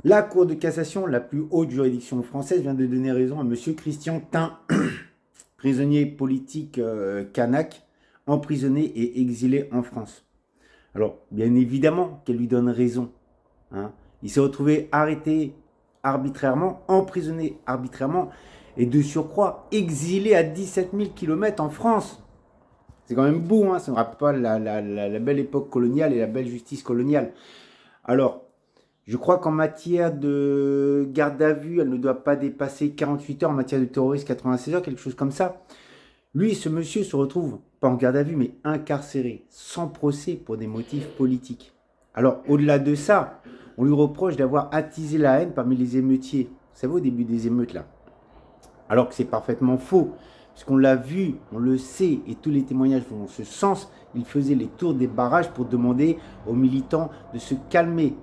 La Cour de cassation, la plus haute juridiction française, vient de donner raison à M. Christian Tin, prisonnier politique kanak, emprisonné et exilé en France. Alors, bien évidemment qu'elle lui donne raison, hein. Il s'est retrouvé arrêté arbitrairement, emprisonné arbitrairement, et de surcroît exilé à 17 000 km en France. C'est quand même beau, hein, ça ne rappelle pas la belle époque coloniale et la belle justice coloniale. Alors, je crois qu'en matière de garde à vue, elle ne doit pas dépasser 48 heures, en matière de terrorisme 96 heures, quelque chose comme ça. Lui, ce monsieur se retrouve, pas en garde à vue, mais incarcéré, sans procès pour des motifs politiques. Alors, au-delà de ça, on lui reproche d'avoir attisé la haine parmi les émeutiers. Vous savez, au début des émeutes, là. Alors que c'est parfaitement faux, puisqu'on l'a vu, on le sait, et tous les témoignages vont dans ce sens. Il faisait les tours des barrages pour demander aux militants de se calmer.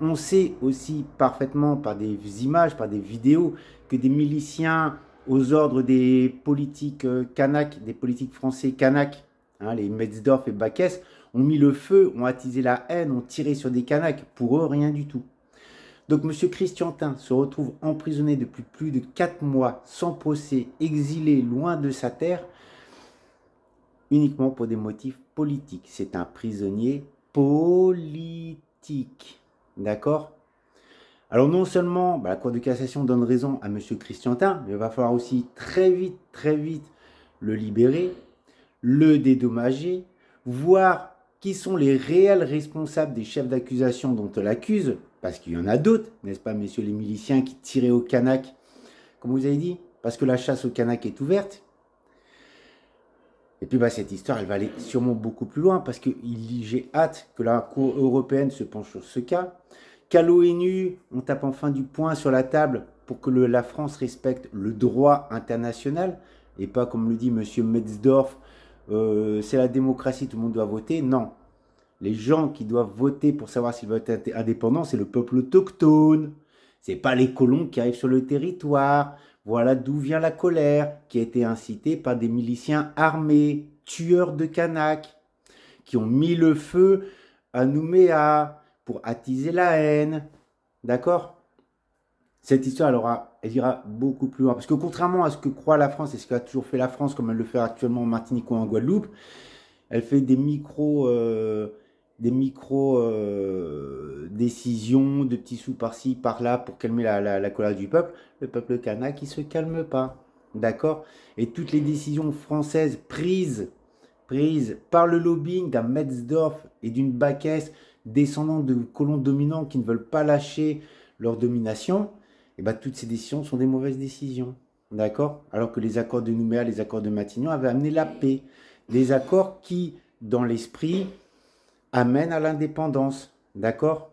On sait aussi parfaitement par des images, par des vidéos, que des miliciens aux ordres des politiques kanak, des politiques français kanak, hein, les Metzdorf et Backes, ont mis le feu, ont attisé la haine, ont tiré sur des kanaks. Pour eux, rien du tout. Donc M. Christiantin se retrouve emprisonné depuis plus de 4 mois, sans procès, exilé loin de sa terre, uniquement pour des motifs politiques. C'est un prisonnier politique. D'accord? Alors non seulement la Cour de cassation donne raison à M. Christiantin, mais il va falloir aussi très vite le libérer, le dédommager, voir qui sont les réels responsables des chefs d'accusation dont on l'accuse, parce qu'il y en a d'autres, n'est-ce pas, messieurs les miliciens qui tiraient au Kanak, comme vous avez dit, parce que la chasse au Kanak est ouverte. Et puis cette histoire, elle va aller sûrement beaucoup plus loin, parce que j'ai hâte que la Cour européenne se penche sur ce cas, qu'à l'ONU, on tape enfin du poing sur la table pour que la France respecte le droit international, et pas comme le dit M. Metzdorf, c'est la démocratie, tout le monde doit voter. Non. Les gens qui doivent voter pour savoir s'ils veulent être indépendants, c'est le peuple autochtone. C'est pas les colons qui arrivent sur le territoire. Voilà d'où vient la colère, qui a été incitée par des miliciens armés, tueurs de Kanaks, qui ont mis le feu à Nouméa pour attiser la haine. D'accord? Cette histoire, elle ira beaucoup plus loin. Parce que contrairement à ce que croit la France et ce qu'a toujours fait la France, comme elle le fait actuellement en Martinique ou en Guadeloupe, elle fait des micro décisions, de petits sous par-ci, par-là, pour calmer la colère du peuple. Le peuple kanak, il ne se calme pas. D'accord? Et toutes les décisions françaises prises par le lobbying d'un Metzdorf et d'une Backes, descendants de colons dominants qui ne veulent pas lâcher leur domination, et toutes ces décisions sont des mauvaises décisions. D'accord? Alors que les accords de Nouméa, les accords de Matignon avaient amené la paix. Des accords qui, dans l'esprit, amènent à l'indépendance. D'accord?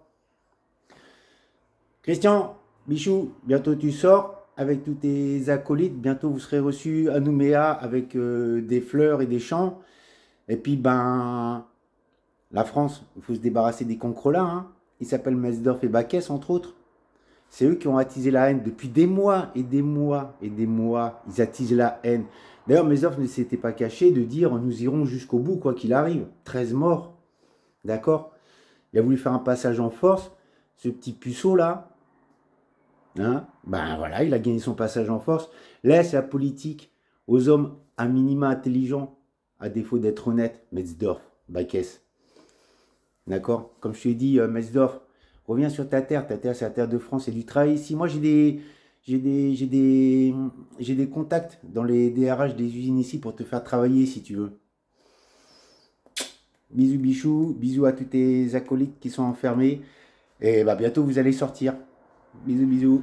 Christian, Bichou, bientôt tu sors avec tous tes acolytes. Bientôt vous serez reçus à Nouméa avec des fleurs et des chants. Et puis, la France, il faut se débarrasser des concrelats, hein. Ils s'appellent Mesdorf et Backes, entre autres. C'est eux qui ont attisé la haine depuis des mois et des mois et des mois. Ils attisent la haine. D'ailleurs, Mesdorf ne s'était pas caché de dire nous irons jusqu'au bout, quoi qu'il arrive. 13 morts. D'accord? Il a voulu faire un passage en force. Ce petit puceau là, hein, voilà, il a gagné son passage en force. Laisse la politique aux hommes un minima intelligents, à défaut d'être honnête. Metzdorf, Backes. D'accord? Comme je te l'ai dit, Metzdorf, reviens sur ta terre. Ta terre, c'est la terre de France. C'est du travail ici. Moi, j'ai des contacts dans les DRH des usines ici pour te faire travailler si tu veux. Bisous bichou, bisous à tous tes acolytes qui sont enfermés. Et bientôt vous allez sortir. Bisous bisous.